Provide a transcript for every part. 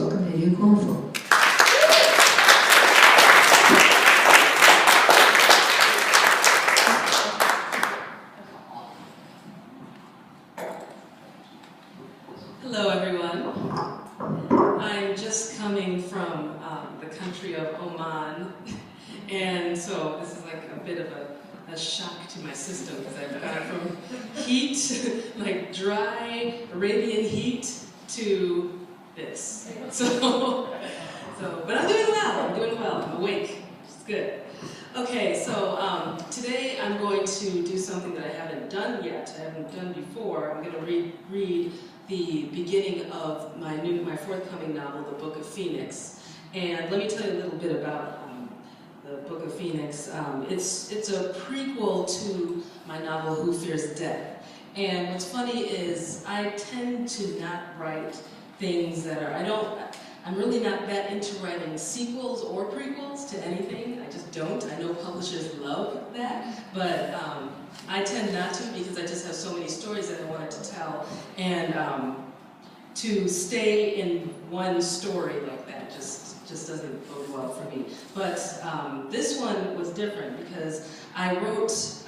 welcome Nnedi Okorafor. Hello, everyone. I'm just coming from the country of Oman, and so this is like a bit of a shock to my system because I've gone from heat, like dry Arabian heat, to this. But I'm doing well. I'm awake, which is good. Okay, so today I'm going to do something that I haven't done yet. I haven't done before. I'm going to read the beginning of my forthcoming novel, The Book of Phoenix. And let me tell you a little bit about The Book of Phoenix. It's a prequel to my novel, Who Fears Death. And what's funny is I tend to not write things that are, I'm really not that into writing sequels or prequels to anything. I just don't. I know publishers love that, but I tend not to because I just have so many stories that I wanted to tell. And to stay in one story like that just doesn't bode well for me. But this one was different because I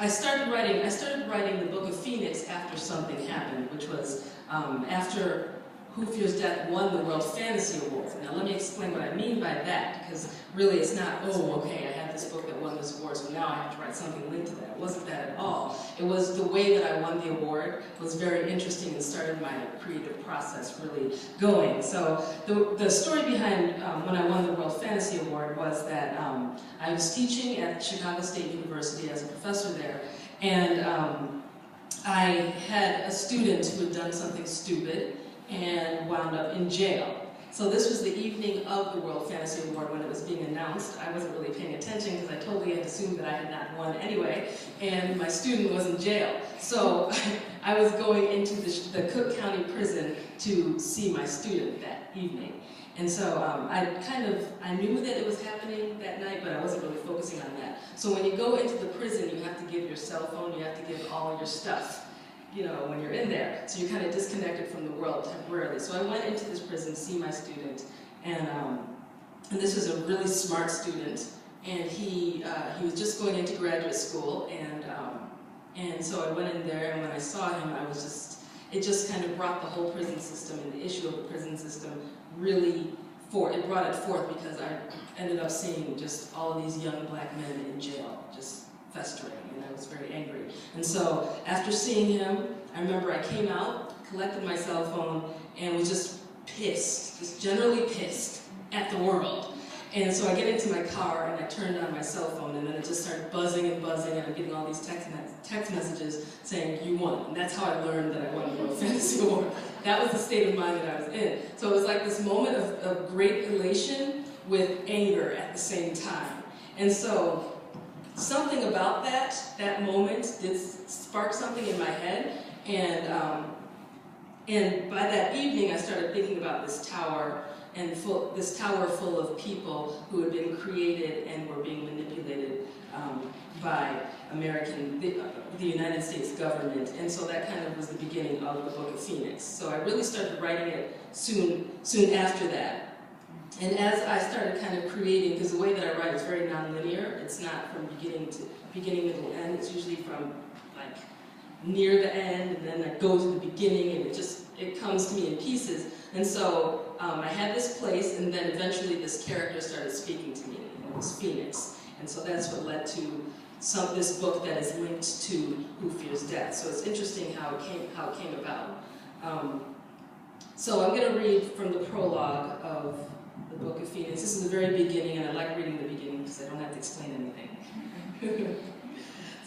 started writing The Book of Phoenix after something happened, which was after Who Fears Death won the World Fantasy Award. Now let me explain what I mean by that, because really it's not, oh, okay, I had this book that won this award, so now I have to write something linked to that. It wasn't that at all. It was the way that I won the award was very interesting and started my creative process really going. So the story behind when I won the World Fantasy Award was that I was teaching at Chicago State University as a professor there, and I had a student who had done something stupid and wound up in jail. So this was the evening of the World Fantasy Award when it was being announced. I wasn't really paying attention because I totally had assumed that I had not won anyway, and my student was in jail. So I was going into the Cook County prison to see my student that evening. And so I knew that it was happening that night, but I wasn't really focusing on that. So when you go into the prison, you have to give your cell phone, you have to give all your stuff, you know, when you're in there. So you're kind of disconnected from the world temporarily. So I went into this prison to see my student, and this was a really smart student, and he was just going into graduate school, and so I went in there, and when I saw him, it just kind of brought the whole prison system and the issue of the prison system really it brought it forth because I ended up seeing just all of these young black men in jail, just festering, and I was very angry. And so after seeing him, I remember I came out, collected my cell phone, and was just pissed, just generally pissed at the world. And so I get into my car and I turned on my cell phone, and then it just started buzzing and buzzing, and I'm getting all these text messages saying, "You won." And that's how I learned that I won the World Fantasy Award. That was the state of mind that I was in. So it was like this moment of great elation with anger at the same time. And so something about that moment did spark something in my head, and by that evening I started thinking about this tower, and this tower full of people who had been created and were being manipulated by the United States government, and so that kind of was the beginning of the Book of Phoenix. So I really started writing it soon after that. And as I started kind of creating, because the way that I write is very nonlinear, it's not from beginning, middle, end. It's usually from like near the end, and then I go to the beginning, and it comes to me in pieces. And so I had this place, and then eventually this character started speaking to me, and it was Phoenix. And so that's what led to this book that is linked to Who Fears Death. So it's interesting how it came about. So I'm going to read from the prologue of the Book of Phoenix. This is the very beginning, and I like reading the beginning because I don't have to explain anything.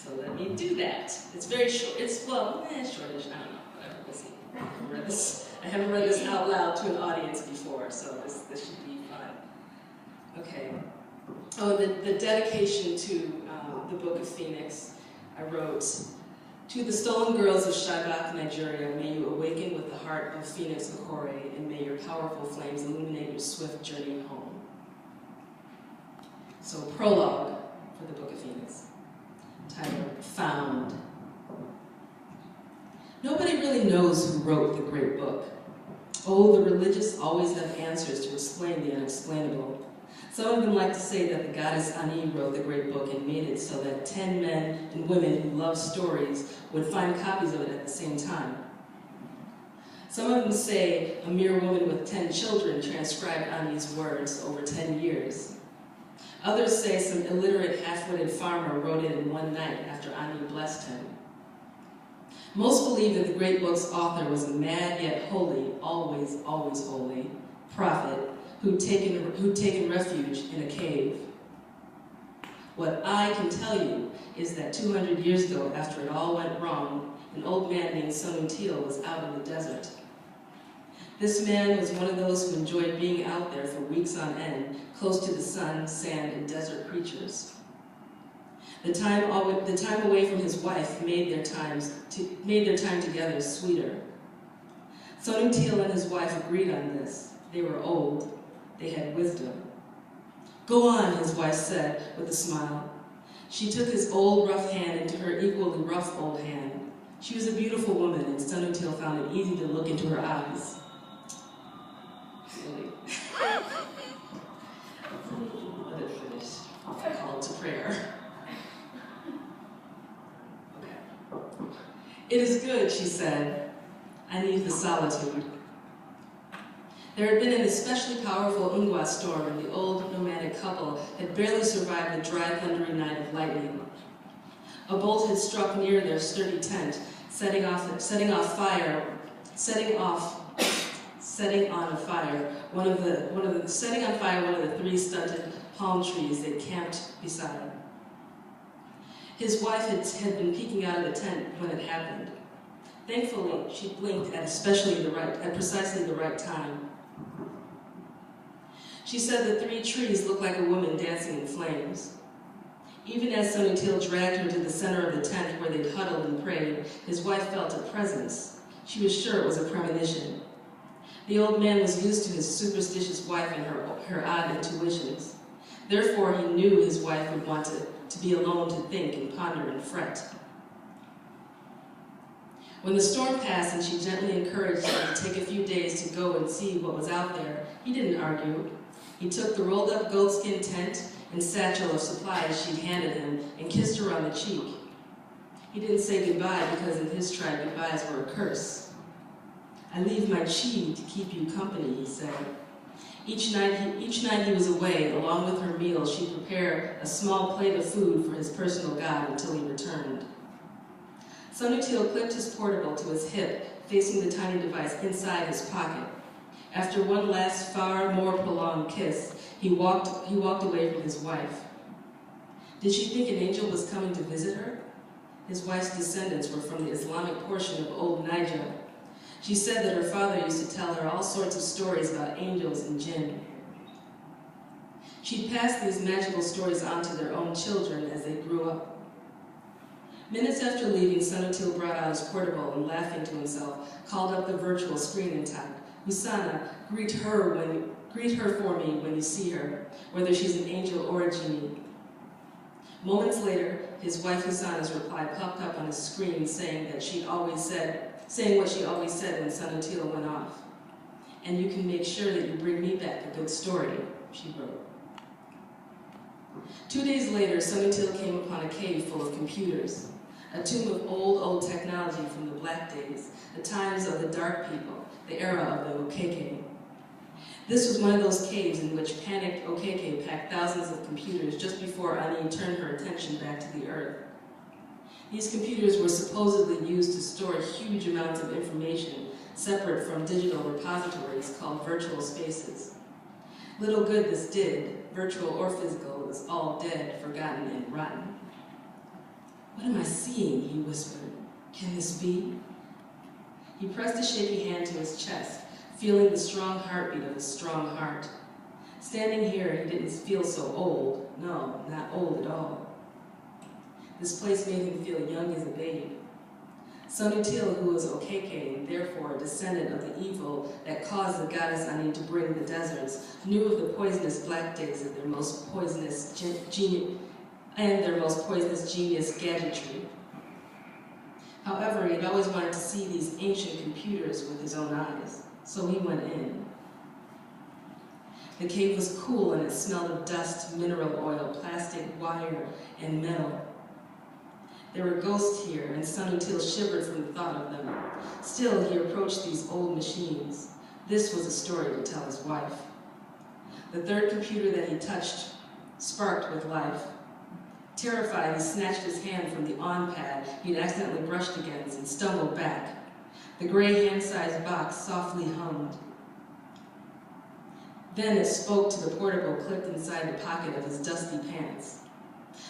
So let me do that. It's very short. It's, well, shortish, I don't know, whatever, we'll see. I haven't read this out loud to an audience before, so this should be fun. Okay. Oh, the dedication to the Book of Phoenix, I wrote, "To the stolen girls of Shagak, Nigeria, may you awaken with the heart of Phoenix Okore, and may your powerful flames illuminate your swift journey home." So, prologue for the Book of Phoenix, titled Found. Nobody really knows who wrote the great book. Oh, the religious always have answers to explain the unexplainable. Some of them like to say that the goddess Ani wrote the great book and made it so that 10 men and women who love stories would find copies of it at the same time. Some of them say a mere woman with 10 children transcribed Ani's words over 10 years. Others say some illiterate half-witted farmer wrote it in one night after Ani blessed him. Most believe that the great book's author was a mad yet holy, always, always holy, prophet who'd taken refuge in a cave. What I can tell you is that 200 years ago, after it all went wrong, an old man named Nnedi was out in the desert. This man was one of those who enjoyed being out there for weeks on end, close to the sun, sand, and desert creatures. The time away from his wife made their time together sweeter. Nnedi and his wife agreed on this. They were old. They had wisdom. Go on, his wife said with a smile. She took his old, rough hand into her equally rough old hand. She was a beautiful woman, and Nnedi found it easy to look into her eyes. Really? Let it finish. I call it to prayer. Okay. It is good, she said. I need the solitude. There had been an especially powerful Ungwa storm, and the old nomadic couple had barely survived the dry, thundery night of lightning. A bolt had struck near their sturdy tent, setting on fire one of the 3 stunted palm trees they camped beside. His wife had been peeking out of the tent when it happened. Thankfully, she blinked at precisely the right time. She said the 3 trees looked like a woman dancing in flames. Even as Nnedi dragged her to the center of the tent where they'd huddled and prayed, his wife felt a presence. She was sure it was a premonition. The old man was used to his superstitious wife and her odd intuitions. Therefore, he knew his wife would want to be alone to think and ponder and fret. When the storm passed and she gently encouraged him to take a few days to go and see what was out there, he didn't argue. He took the rolled-up goatskin tent and satchel of supplies she'd handed him and kissed her on the cheek. He didn't say goodbye because in his tribe, goodbyes were a curse. I leave my chi to keep you company, he said. Each night he was away, along with her meal, she'd prepare a small plate of food for his personal god until he returned. Nnedi clipped his portable to his hip, facing the tiny device inside his pocket. After one last, far more prolonged kiss, he walked away from his wife. Did she think an angel was coming to visit her? His wife's descendants were from the Islamic portion of Old Niger. She said that her father used to tell her all sorts of stories about angels and jinn. She'd passed these magical stories on to their own children as they grew up. Minutes after leaving, Nnedi brought out his portable and, laughing to himself, called up the virtual screen and typed, Husana, greet her for me when you see her, whether she's an angel or a genie. Moments later, his wife Husana's reply popped up on his screen saying what she always said when Nnedi went off. And you can make sure that you bring me back a good story, she wrote. 2 days later, Nnedi came upon a cave full of computers, a tomb of old technology from the Black Days, the times of the Dark People, the era of the Okeke. This was one of those caves in which panicked Okeke packed thousands of computers just before Ani turned her attention back to the earth. These computers were supposedly used to store huge amounts of information separate from digital repositories called virtual spaces. Little good this did, virtual or physical, it was all dead, forgotten, and rotten. What am I seeing? He whispered. Can this be? He pressed a shaky hand to his chest, feeling the strong heartbeat of his strong heart. Standing here, he didn't feel so old. No, not old at all. This place made him feel young as a babe. Nnedi, who was Okeke and therefore a descendant of the evil that caused the goddess Ani to bring the deserts, knew of the poisonous Black Days of their most poisonous genius gadgetry. However, he had always wanted to see these ancient computers with his own eyes. so he went in. The cave was cool and it smelled of dust, mineral oil, plastic, wire, and metal. There were ghosts here, and Sanutil shivered from the thought of them. Still, he approached these old machines. This was a story to tell his wife. The third computer that he touched sparked with life. Terrified, he snatched his hand from the on pad he'd accidentally brushed against and stumbled back. The gray hand-sized box softly hummed. Then it spoke to the portable clipped inside the pocket of his dusty pants.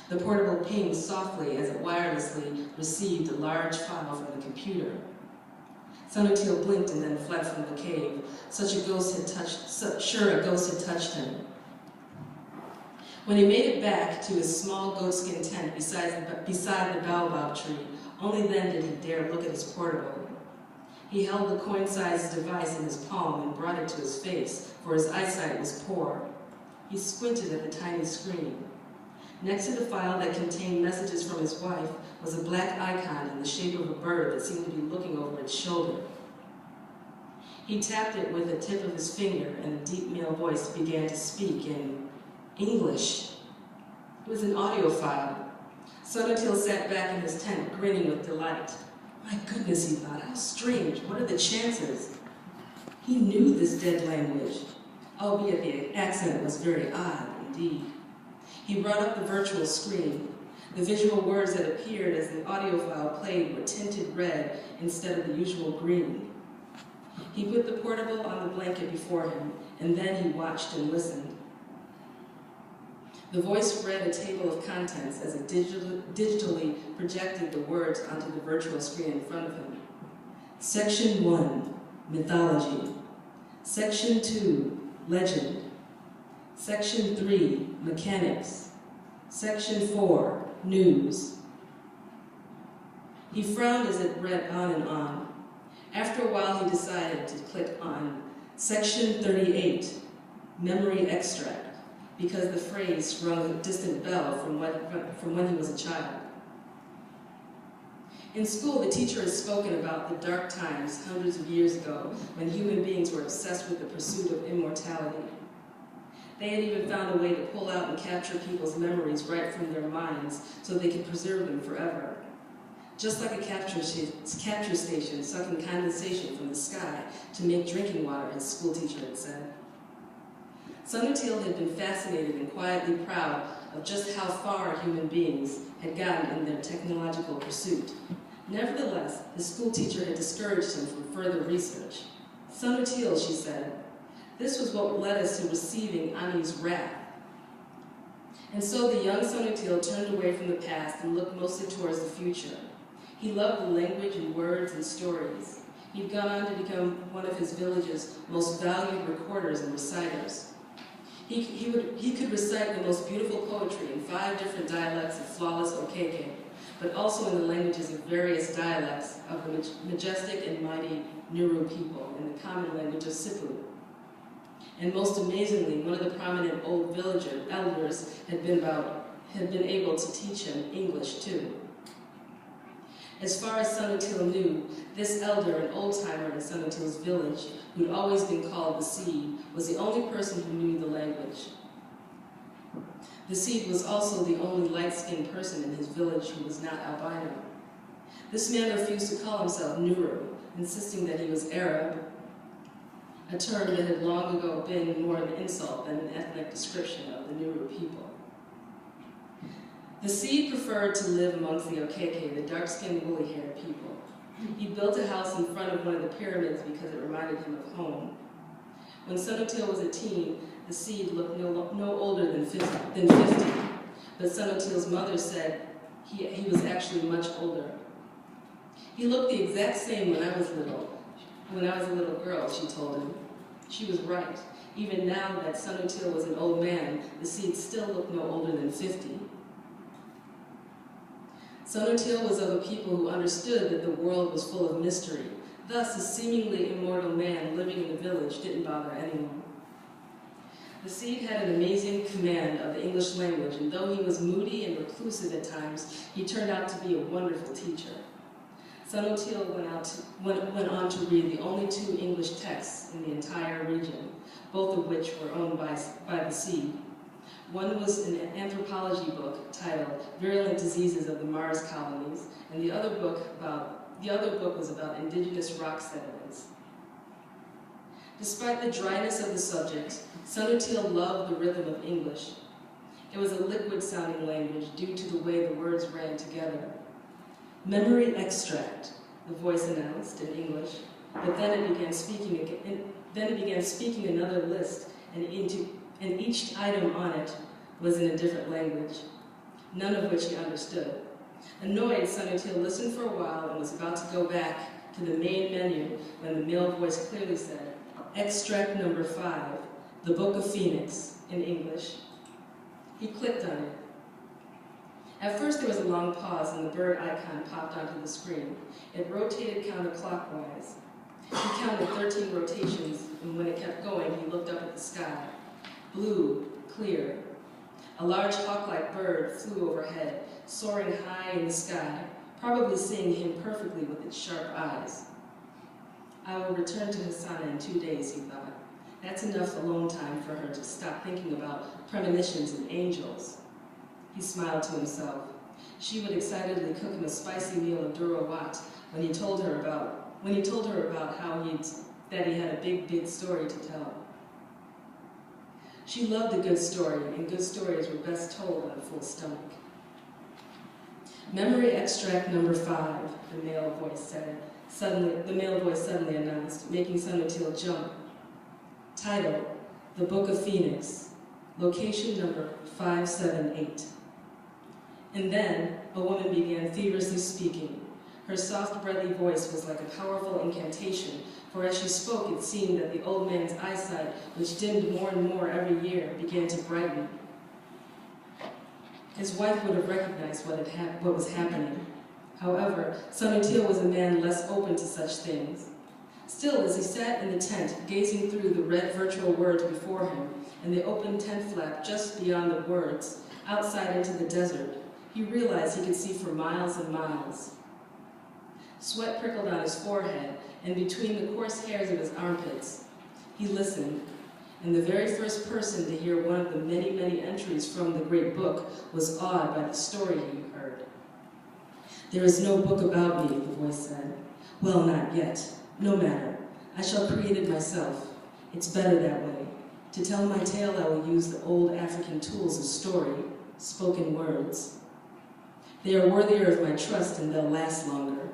The portable pinged softly as it wirelessly received a large file from the computer. Sanutil blinked and then fled from the cave. A ghost had touched him. When he made it back to his small goatskin tent beside the baobab tree, only then did he dare look at his portable. He held the coin-sized device in his palm and brought it to his face, for his eyesight was poor. He squinted at the tiny screen. Next to the file that contained messages from his wife was a black icon in the shape of a bird that seemed to be looking over its shoulder. He tapped it with the tip of his finger, and a deep male voice began to speak in English. It was an audio file. Sanutil sat back in his tent, grinning with delight. My goodness, he thought, how strange. What are the chances? He knew this dead language, albeit the accent was very odd indeed. He brought up the virtual screen. The visual words that appeared as the audio file played were tinted red instead of the usual green. He put the portable on the blanket before him, and then he watched and listened. The voice read a table of contents as it digitally projected the words onto the virtual screen in front of him. Section 1, Mythology. Section 2, Legend. Section 3, Mechanics. Section 4, News. He frowned as it read on and on. After a while, he decided to click on Section 38, Memory Extract, because the phrase rung a distant bell from when he was a child. In school, the teacher had spoken about the dark times hundreds of years ago when human beings were obsessed with the pursuit of immortality. They had even found a way to pull out and capture people's memories right from their minds so they could preserve them forever. Just like a capture station sucking condensation from the sky to make drinking water, his schoolteacher had said. Sanutil had been fascinated and quietly proud of just how far human beings had gotten in their technological pursuit. Nevertheless, his schoolteacher had discouraged him from further research. Sanutil, she said, this was what led us to receiving Ani's wrath. And so the young Sanutil turned away from the past and looked mostly towards the future. He loved the language and words and stories. He'd gone on to become one of his village's most valued recorders and reciters. He could recite the most beautiful poetry in 5 different dialects of flawless Okeke, but also in the languages of various dialects of the majestic and mighty Nuru people in the common language of Sipu. And most amazingly, one of the prominent old elders had been able to teach him English too. As far as Sanutil knew, this elder, an old-timer in Sanutil's village, who'd always been called the Seed, was the only person who knew the language. The Seed was also the only light-skinned person in his village who was not albino. This man refused to call himself Nuru, insisting that he was Arab, a term that had long ago been more an insult than an ethnic description of the Nuru people. The Seed preferred to live amongst the Okeke, the dark-skinned, woolly-haired people. He built a house in front of one of the pyramids because it reminded him of home. When Sanutil was a teen, the Seed looked no older than 50, but Sanutil's mother said he was actually much older. He looked the exact same when I was a little girl, she told him. She was right. Even now that Sanutil was an old man, the Seed still looked no older than 50. Sanutil was of a people who understood that the world was full of mystery. Thus, a seemingly immortal man living in the village didn't bother anyone. The Seed had an amazing command of the English language, and though he was moody and reclusive at times, he turned out to be a wonderful teacher. Sanutil went on to read the only 2 English texts in the entire region, both of which were owned by the sea. One was an anthropology book titled Virulent Diseases of the Mars Colonies, and the other book was about indigenous rock sediments. Despite the dryness of the subject, Sanutil loved the rhythm of English. It was a liquid-sounding language due to the way the words ran together. Memory extract, the voice announced in English, but then it began speaking another list, and each item on it was in a different language, none of which he understood. Annoyed, Sanutil listened for a while and was about to go back to the main menu when the male voice clearly said, "Extract number 5, the Book of Phoenix," in English. He clicked on it. At first there was a long pause and the bird icon popped onto the screen. It rotated counterclockwise. He counted 13 rotations, and when it kept going, he looked up at the sky. Blue, clear. A large hawk-like bird flew overhead, soaring high in the sky, probably seeing him perfectly with its sharp eyes. I will return to Hassana in 2 days, he thought. That's enough alone time for her to stop thinking about premonitions and angels. He smiled to himself. She would excitedly cook him a spicy meal of durawat when he told her about how that he had a big story to tell. She loved a good story, and good stories were best told on a full stomach. Memory extract number 5, the male voice suddenly announced, making Sanutil jump. Title, The Book of Phoenix, location number 578. And then a woman began feverishly speaking. Her soft, breathy voice was like a powerful incantation, for as she spoke, it seemed that the old man's eyesight, which dimmed more and more every year, began to brighten. His wife would have recognized what was happening. However, Sanutil was a man less open to such things. Still, as he sat in the tent, gazing through the red virtual words before him, and the open tent flap just beyond the words, outside into the desert, he realized he could see for miles and miles. Sweat prickled on his forehead, and between the coarse hairs of his armpits. He listened, and the very first person to hear one of the many, many entries from the great book was awed by the story he heard. "There is no book about me," the voice said. "Well, not yet. No matter. I shall create it myself. It's better that way. To tell my tale, I will use the old African tools of story, spoken words. They are worthier of my trust, and they'll last longer.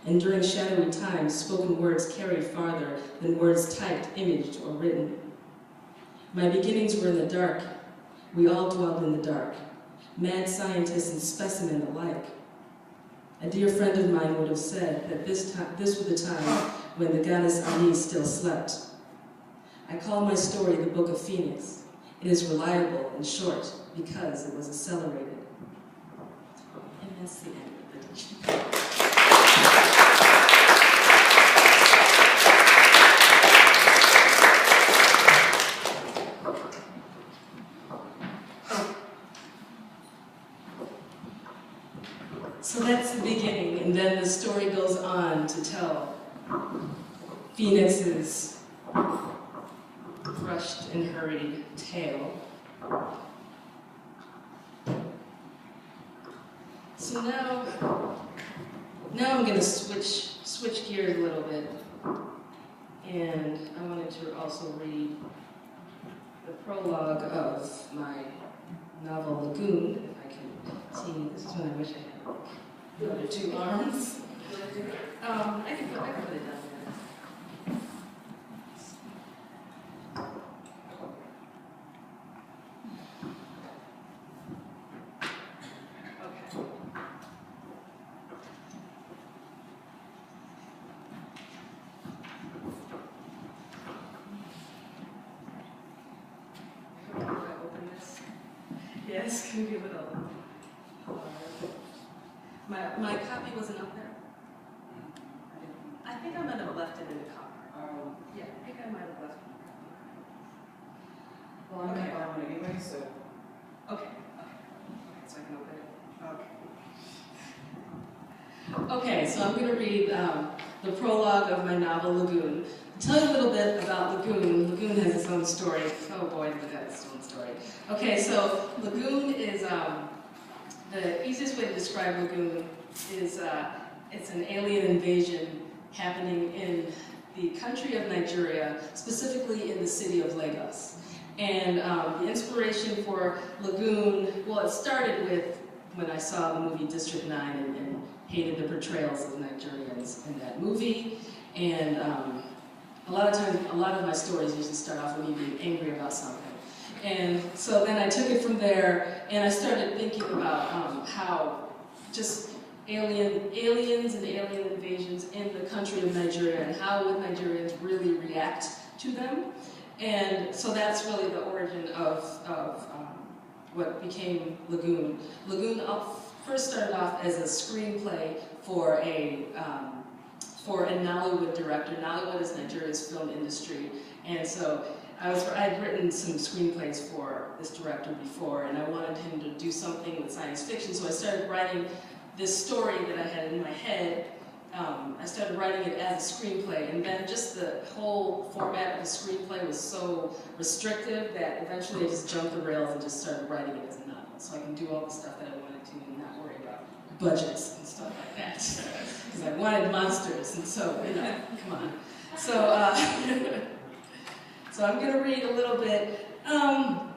And during shadowy times, spoken words carry farther than words typed, imaged, or written. My beginnings were in the dark. We all dwelled in the dark. Mad scientists and specimen alike. A dear friend of mine would have said that this was the time when the goddess Ani still slept. I call my story the Book of Phoenix. It is reliable and short because it was accelerated." And that's the end of the teaching. So that's the beginning, and then the story goes on to tell Phoenix's rushed and hurried tale. So now I'm going to switch gears a little bit, and I wanted to also read the prologue of my novel Lagoon, if I can see. This is when I wish I had the other 2 arms. I can put it down there. Okay. Can I open this? Yes, can you give it a My copy wasn't up there. I think I might have left it in the car. Yeah, I think I might have left it in the car. Well, I'm going to buy one anyway, so. Okay, so I can open it. Okay, so I'm going to read the prologue of my novel, Lagoon. To tell you a little bit about Lagoon, Lagoon has its own story. Oh boy, does it have its own story. Okay, so Lagoon is, the easiest way to describe Lagoon is it's an alien invasion happening in the country of Nigeria, specifically in the city of Lagos. And the inspiration for Lagoon, well, it started with when I saw the movie District 9 and hated the portrayals of Nigerians in that movie. And a lot of times, a lot of my stories usually start off with me being angry about something. And so then I took it from there, and I started thinking about how just aliens and alien invasions in the country of Nigeria, and how would Nigerians really react to them. And so that's really the origin of what became Lagoon. Lagoon first started off as a screenplay for a Nollywood director. Nollywood is Nigeria's film industry, and so I'd written some screenplays for this director before, and I wanted him to do something with science fiction, so I started writing this story that I had in my head. I started writing it as a screenplay, and then just the whole format of the screenplay was so restrictive that eventually I just jumped the rails and just started writing it as a novel, so I can do all the stuff that I wanted to and not worry about budgets and stuff like that. Because I wanted monsters, and so, you know, come on. So, so I'm going to read a little bit. I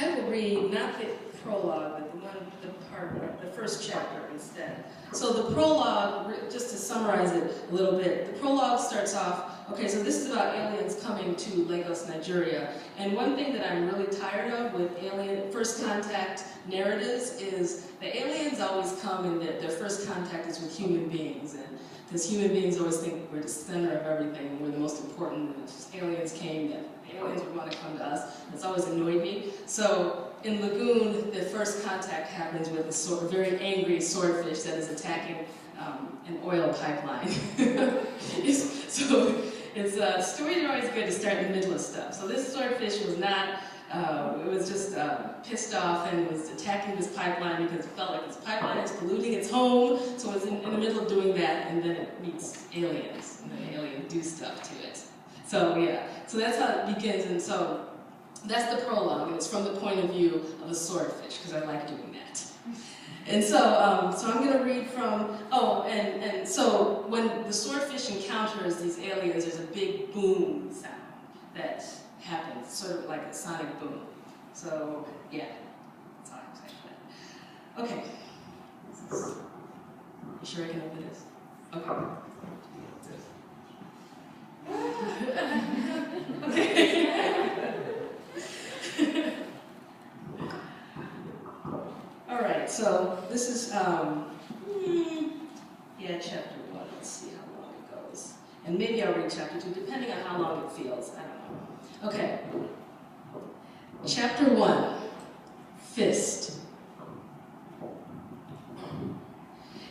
will read not the prologue, but the first chapter instead. So the prologue, just to summarize it a little bit, the prologue starts off, okay, so this is about aliens coming to Lagos, Nigeria. And one thing that I'm really tired of with alien first contact narratives is the aliens always come and their first contact is with human beings. And because human beings always think we're the center of everything, we're the most important, and if aliens came, that aliens would want to come to us. It's always annoyed me. So in Lagoon, the first contact happens with a very angry swordfish that is attacking an oil pipeline. Stories are always good to start in the middle of stuff. So this swordfish was not, it was just pissed off and was attacking this pipeline because it felt like this pipeline is polluting its home. So it's in the middle of doing that, and then it meets aliens, and then aliens do stuff to it. So yeah, so that's how it begins, and so that's the prologue, and it's from the point of view of a swordfish, because I like doing that. And so, so I'm going to read from, and so when the swordfish encounters these aliens, there's a big boom sound that happens, sort of like a sonic boom. So, yeah, that's all I can say for that. Okay. You sure I can open this? Okay. Okay. All right, so this is, chapter 1. Let's see how long it goes. And maybe I'll read chapter 2, depending on how long it feels. I don't know. Okay. Chapter 1, Fist.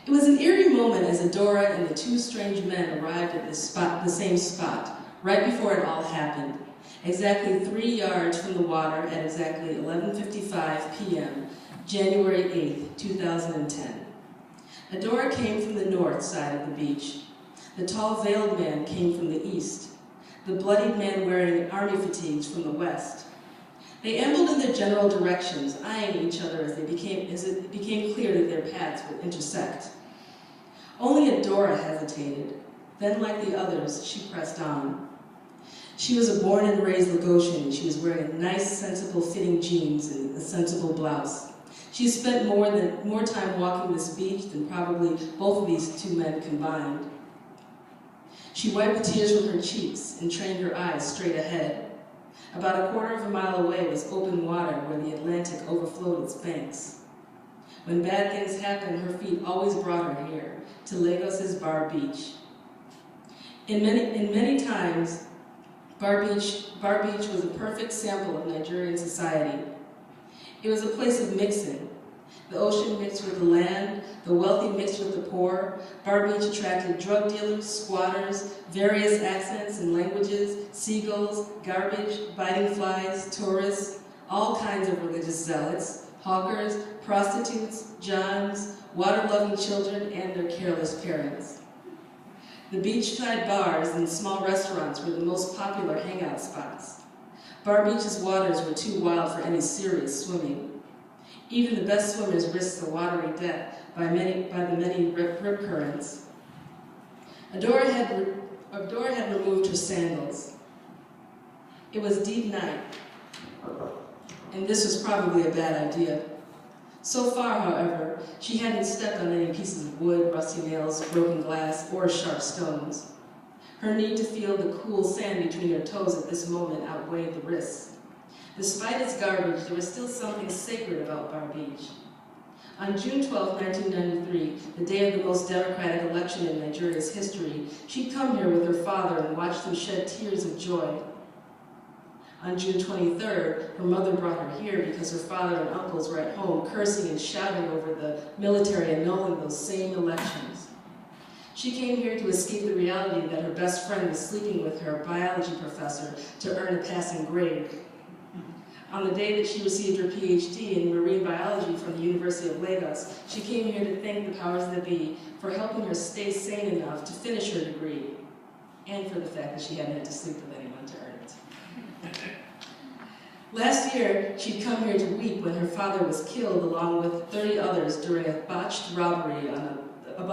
It was an eerie moment as Adora and the two strange men arrived at the same spot, right before it all happened, exactly 3 yards from the water at exactly 11:55 p.m., January 8th, 2010. Adora came from the north side of the beach. The tall veiled man came from the east, the bloodied man wearing army fatigues from the west. They ambled in their general directions, eyeing each other as it became clear that their paths would intersect. Only Adora hesitated. Then, like the others, she pressed on. She was a born and raised Lagosian, and she was wearing a nice, sensible fitting jeans and a sensible blouse. She spent more time walking this beach than probably both of these two men combined. She wiped the tears from her cheeks and trained her eyes straight ahead. About a quarter of a mile away was open water where the Atlantic overflowed its banks. When bad things happened, her feet always brought her here, to Lagos's Bar Beach. In many times, Bar Beach was a perfect sample of Nigerian society. It was a place of mixing. The ocean mixed with the land, the wealthy mixed with the poor. Bar Beach attracted drug dealers, squatters, various accents and languages, seagulls, garbage, biting flies, tourists, all kinds of religious zealots, hawkers, prostitutes, johns, water-loving children, and their careless parents. The beachside bars and small restaurants were the most popular hangout spots. Bar Beach's waters were too wild for any serious swimming. Even the best swimmers risked a watery death by the many rip currents. Adora had removed her sandals. It was deep night, and this was probably a bad idea. So far, however, she hadn't stepped on any pieces of wood, rusty nails, broken glass, or sharp stones. Her need to feel the cool sand between her toes at this moment outweighed the risks. Despite its garbage, there was still something sacred about Bar Beach. On June 12, 1993, the day of the most democratic election in Nigeria's history, she'd come here with her father and watched him shed tears of joy. On June 23rd, her mother brought her here because her father and uncles were at home cursing and shouting over the military annulling those same elections. She came here to escape the reality that her best friend was sleeping with her biology professor to earn a passing grade. On the day that she received her PhD in marine biology from the University of Lagos, she came here to thank the powers that be for helping her stay sane enough to finish her degree, and for the fact that she hadn't had to sleep with anyone to earn it. Last year, she'd come here to weep when her father was killed along with 30 others during a botched robbery of a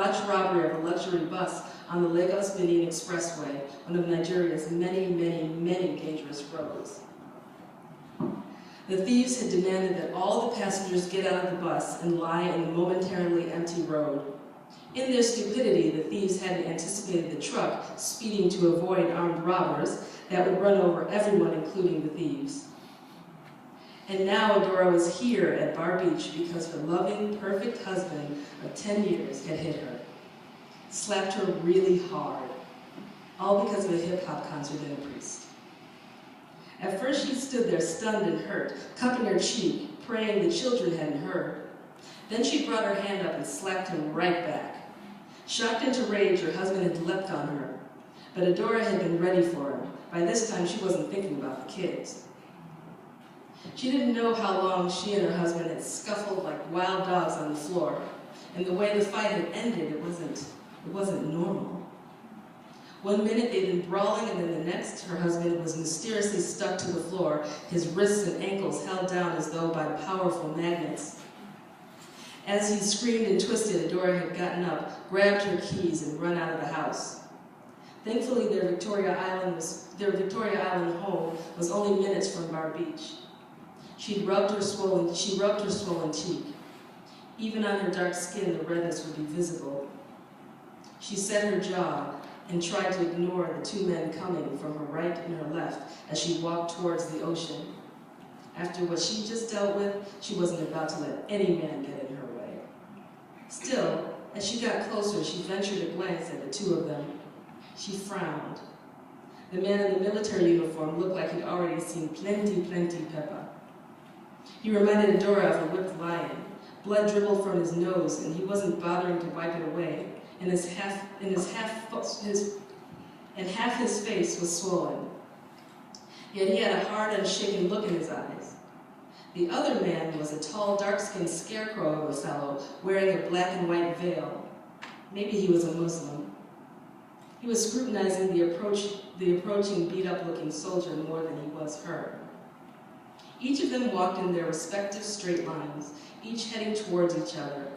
luxury bus on the Lagos-Benin Expressway, one of Nigeria's many, many, many dangerous roads. The thieves had demanded that all the passengers get out of the bus and lie in the momentarily empty road. In their stupidity, the thieves hadn't anticipated the truck speeding to avoid armed robbers that would run over everyone, including the thieves. And now Adora was here at Bar Beach because her loving, perfect husband of 10 years had hit her. Slapped her really hard, all because of a hip-hop concert and a priest. At first she stood there stunned and hurt, cupping her cheek, praying the children hadn't heard. Then she brought her hand up and slapped him right back. Shocked into rage, her husband had leapt on her. But Adora had been ready for him. By this time, she wasn't thinking about the kids. She didn't know how long she and her husband had scuffled like wild dogs on the floor. And the way the fight had ended, it wasn't normal. One minute they'd been brawling, and then the next, her husband was mysteriously stuck to the floor, his wrists and ankles held down as though by powerful magnets. As he screamed and twisted, Adora had gotten up, grabbed her keys, and run out of the house. Thankfully, their Victoria Island home was only minutes from Bar Beach. She rubbed her swollen cheek. Even on her dark skin, the redness would be visible. She set her jaw and tried to ignore the two men coming from her right and her left as she walked towards the ocean. After what she just dealt with, she wasn't about to let any man get in her way. Still, as she got closer, she ventured a glance at the two of them. She frowned. The man in the military uniform looked like he'd already seen plenty pepper. He reminded Adora of a whipped lion. Blood dribbled from his nose, and he wasn't bothering to wipe it away. And half his face was swollen. Yet he had a hard, unshaken look in his eyes. The other man was a tall, dark-skinned scarecrow of a fellow wearing a black and white veil. Maybe he was a Muslim. He was scrutinizing the approaching beat-up-looking soldier more than he was her. Each of them walked in their respective straight lines, each heading towards each other.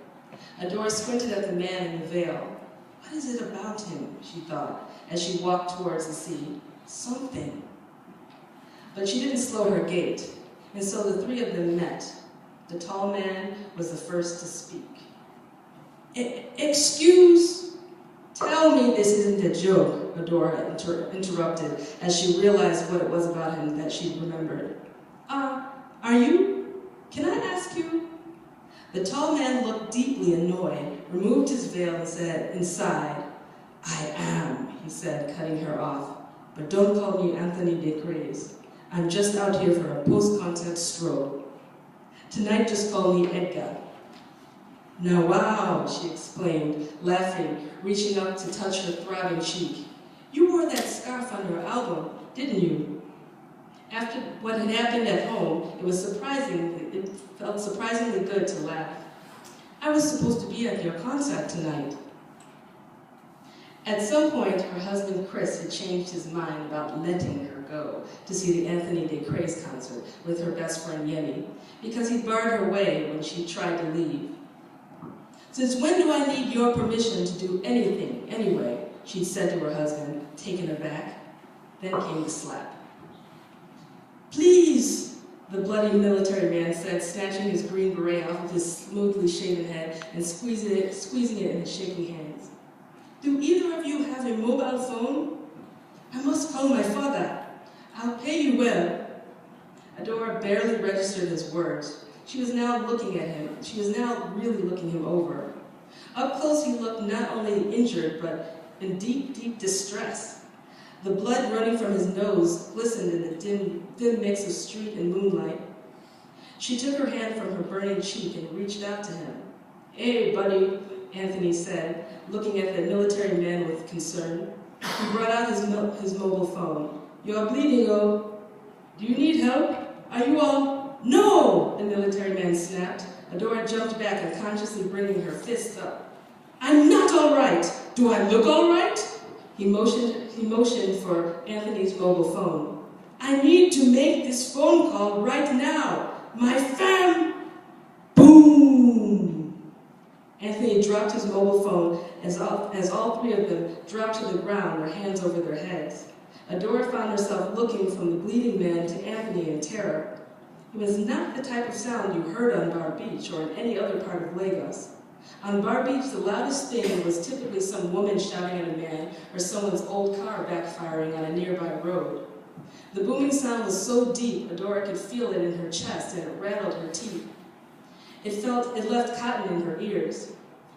Adora squinted at the man in the veil. What is it about him, she thought, as she walked towards the sea. Something. But she didn't slow her gait, and so the three of them met. The tall man was the first to speak. Excuse? Tell me this isn't a joke, Adora interrupted, as she realized what it was about him that she remembered. Are you? Can I ask you? The tall man looked deeply annoyed, removed his veil, and said, inside, I am, he said, cutting her off. But don't call me Anthony de Craze. I'm just out here for a post-concert stroll. Tonight, just call me Edgar. Now, wow, she exclaimed, laughing, reaching up to touch her throbbing cheek. You wore that scarf on your album, didn't you? After what had happened at home, it felt surprisingly good to laugh. I was supposed to be at your concert tonight. At some point, her husband Chris had changed his mind about letting her go to see the Anthony de Craze concert with her best friend Yemi, because he barred her way when she tried to leave. "Since when do I need your permission to do anything, anyway?" she'd said to her husband, taken aback. Then came the slap. "Please," the bloody military man said, snatching his green beret off of his smoothly shaven head and squeezing it in his shaking hands. "Do either of you have a mobile phone? I must call my father. I'll pay you well." Adora barely registered his words. She was now looking at him. She was now really looking him over. Up close, he looked not only injured, but in deep, deep distress. The blood running from his nose glistened in the dim mix of street and moonlight. She took her hand from her burning cheek and reached out to him. "Hey, buddy," Anthony said, looking at the military man with concern. He brought out his mobile phone. "You're bleeding, oh. Do you need help? Are you all—" "No!" the military man snapped. Adora jumped back, unconsciously bringing her fists up. "I'm not all right. Do I look all right?" He motioned for Anthony's mobile phone. "I need to make this phone call right now. My fam—" Boom! Anthony dropped his mobile phone as all three of them dropped to the ground, their hands over their heads. Adora found herself looking from the bleeding man to Anthony in terror. It was not the type of sound you heard on Bar Beach or in any other part of Lagos. On Bar Beach, the loudest thing was typically some woman shouting at a man or someone's old car backfiring on a nearby road. The booming sound was so deep, Adora could feel it in her chest and it rattled her teeth. It left cotton in her ears.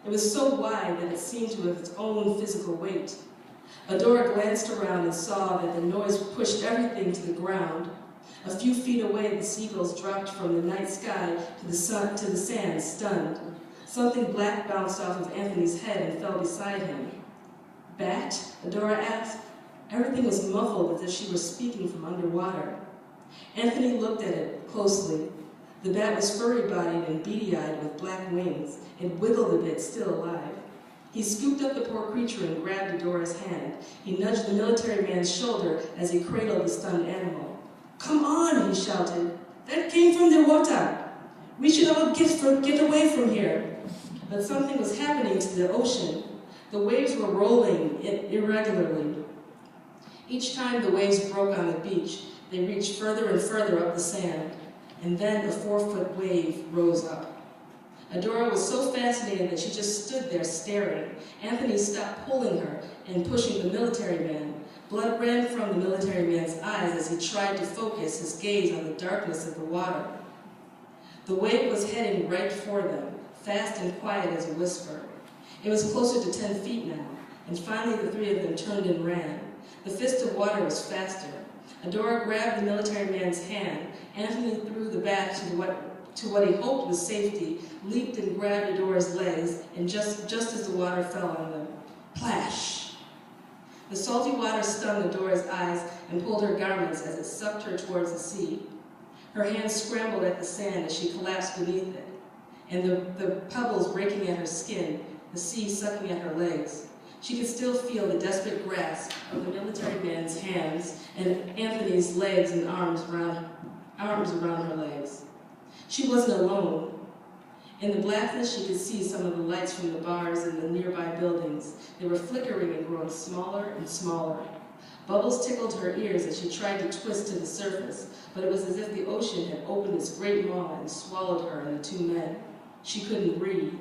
It was so wide that it seemed to have its own physical weight. Adora glanced around and saw that the noise pushed everything to the ground. A few feet away, the seagulls dropped from the night sky to the sand, stunned. Something black bounced off of Anthony's head and fell beside him. "Bat?" Adora asked. Everything was muffled as if she were speaking from underwater. Anthony looked at it closely. The bat was furry-bodied and beady-eyed with black wings. It wiggled a bit, still alive. He scooped up the poor creature and grabbed Adora's hand. He nudged the military man's shoulder as he cradled the stunned animal. "Come on," he shouted. "That came from the water. We should all get away from here." But something was happening to the ocean. The waves were rolling irregularly. Each time the waves broke on the beach, they reached further and further up the sand, and then a 4-foot wave rose up. Adora was so fascinated that she just stood there staring. Anthony stopped pulling her and pushing the military man. Blood ran from the military man's eyes as he tried to focus his gaze on the darkness of the water. The wave was heading right for them, fast and quiet as a whisper. It was closer to 10 feet now, and finally the three of them turned and ran. The fist of water was faster. Adora grabbed the military man's hand. Anthony threw the bat to what he hoped was safety, leaped and grabbed Adora's legs, and just as the water fell on them, plash! The salty water stung Adora's eyes and pulled her garments as it sucked her towards the sea. Her hands scrambled at the sand as she collapsed beneath it, and the pebbles raking at her skin, the sea sucking at her legs. She could still feel the desperate grasp of the military man's hands and Anthony's legs and arms around her legs. She wasn't alone. In the blackness, she could see some of the lights from the bars in the nearby buildings. They were flickering and growing smaller and smaller. Bubbles tickled her ears as she tried to twist to the surface, but it was as if the ocean had opened its great maw and swallowed her and the two men. She couldn't breathe.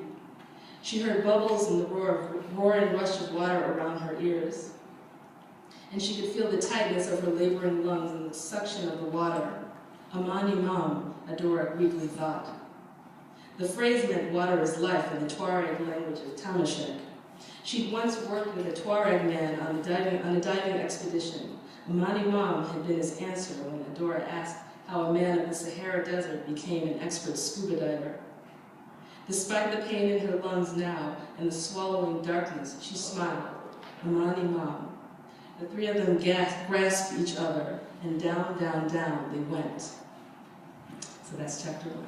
She heard bubbles and the roaring rush of water around her ears. And she could feel the tightness of her laboring lungs and the suction of the water. Aman Imam, Adora weakly thought. The phrase meant water is life in the Tuareg language of Tamashek. She'd once worked with a Tuareg man on a diving expedition. Aman Imam had been his answer when Adora asked how a man of the Sahara Desert became an expert scuba diver. Despite the pain in her lungs now and the swallowing darkness, she smiled. Aman Imam. The three of them grasped each other, and down, down, down they went. So that's chapter 1.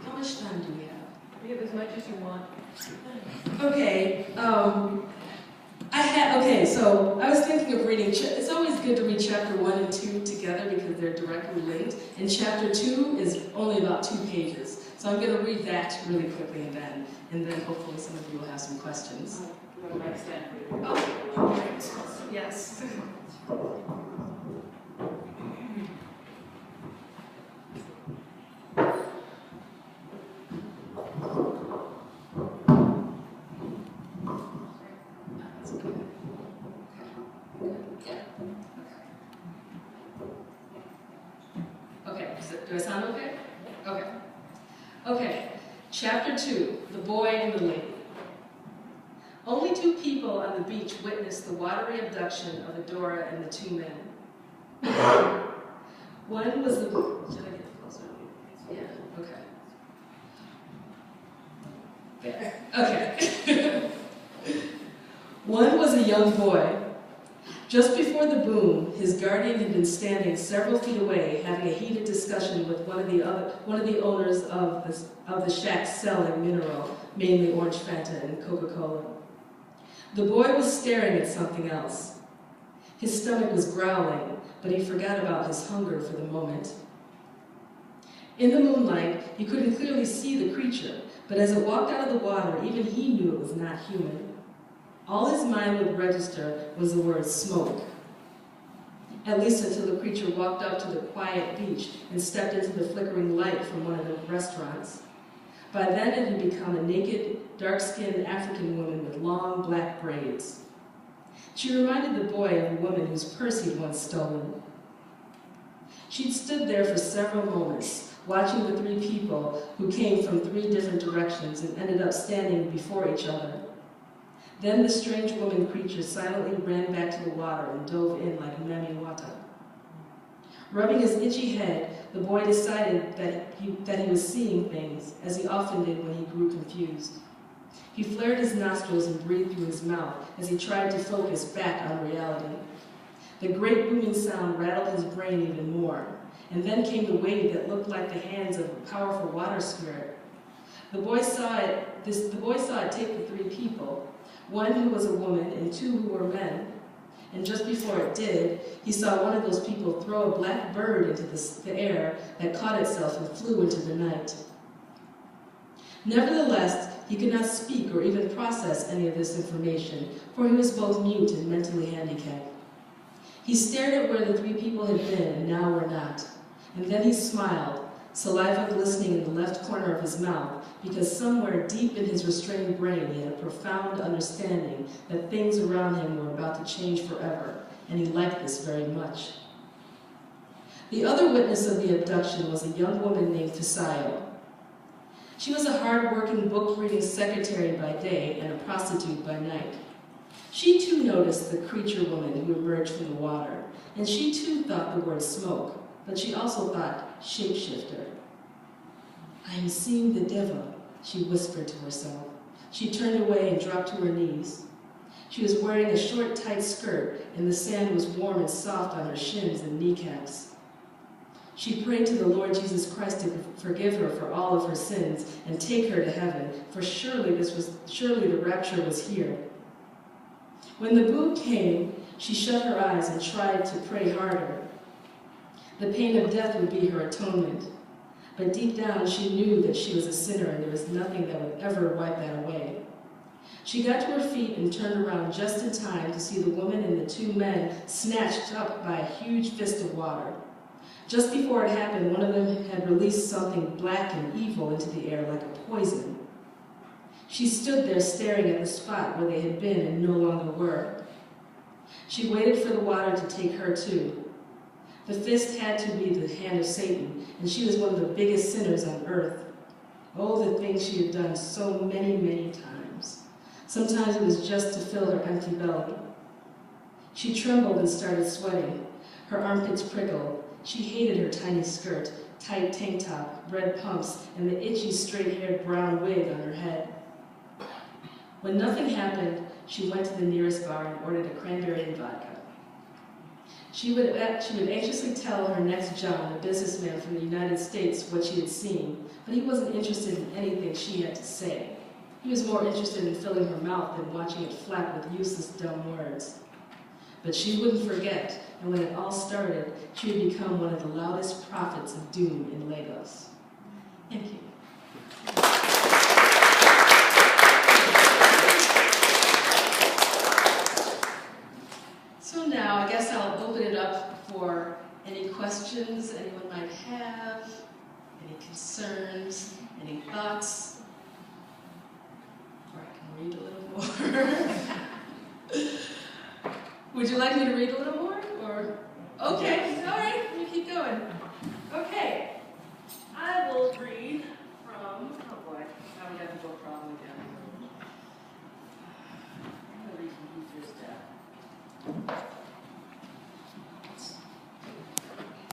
How much time do we have? We have as much as you want. Okay, so I was thinking of reading, it's always good to read chapter 1 and 2 together because they're directly linked, and chapter 2 is only about 2 pages. So I'm going to read that really quickly and then hopefully some of you will have some questions. You want to stand for you? Oh, right. Yes. Do I sound okay? Okay. Okay. Chapter 2, The Boy and the Lady. Only 2 people on the beach witnessed the watery abduction of Adora and the 2 men. One was the... Should I get closer? Yeah, okay. Okay. One was a young boy. Just before the boom, his guardian had been standing several feet away, having a heated discussion with one of the owners of the shack selling Merril, mainly Orange Fanta and Coca-Cola. The boy was staring at something else. His stomach was growling, but he forgot about his hunger for the moment. In the moonlight, he couldn't clearly see the creature, but as it walked out of the water, even he knew it was not human. All his mind would register was the word smoke. At least until the creature walked up to the quiet beach and stepped into the flickering light from one of the restaurants. By then it had become a naked, dark-skinned African woman with long black braids. She reminded the boy of a woman whose purse he'd once stolen. She'd stood there for several moments, watching the 3 people who came from 3 different directions and ended up standing before each other. Then the strange woman creature silently ran back to the water and dove in like a Mami Wata. Rubbing his itchy head, the boy decided that he was seeing things, as he often did when he grew confused. He flared his nostrils and breathed through his mouth as he tried to focus back on reality. The great booming sound rattled his brain even more, and then came the wave that looked like the hands of a powerful water spirit. The boy saw it take the 3 people, 1 who was a woman and 2 who were men. And just before it did, he saw one of those people throw a black bird into the air that caught itself and flew into the night. Nevertheless, he could not speak or even process any of this information, for he was both mute and mentally handicapped. He stared at where the 3 people had been and now were not, and then he smiled, saliva glistening in the left corner of his mouth, because somewhere deep in his restrained brain he had a profound understanding that things around him were about to change forever, and he liked this very much. The other witness of the abduction was a young woman named Fisayo. She was a hard-working, book-reading secretary by day and a prostitute by night. She too noticed the creature woman who emerged from the water, and she too thought the word smoke, but she also thought shapeshifter. "I am seeing the devil," she whispered to herself. She turned away and dropped to her knees. She was wearing a short, tight skirt, and the sand was warm and soft on her shins and kneecaps. She prayed to the Lord Jesus Christ to forgive her for all of her sins and take her to heaven, for surely the rapture was here. When the boom came, she shut her eyes and tried to pray harder. The pain of death would be her atonement. But deep down, she knew that she was a sinner and there was nothing that would ever wipe that away. She got to her feet and turned around just in time to see the woman and the 2 men snatched up by a huge fist of water. Just before it happened, one of them had released something black and evil into the air like a poison. She stood there staring at the spot where they had been and no longer were. She waited for the water to take her too. The fist had to be the hand of Satan, and she was one of the biggest sinners on earth. Oh, the things she had done so many, many times. Sometimes it was just to fill her empty belly. She trembled and started sweating. Her armpits prickled. She hated her tiny skirt, tight tank top, red pumps, and the itchy straight-haired brown wig on her head. When nothing happened, she went to the nearest bar and ordered a cranberry and vodka. She would anxiously tell her next John, a businessman from the United States, what she had seen, but he wasn't interested in anything she had to say. He was more interested in filling her mouth than watching it flap with useless, dumb words. But she wouldn't forget, and when it all started, she would become one of the loudest prophets of doom in Lagos. Thank you. So now, I guess I'll open it up for any questions anyone might have, any concerns, any thoughts. Or I can read a little more. Would you like me to read a little more? Or okay, all right, let me keep going. Okay, I will read from, oh boy, now we got the book problem again.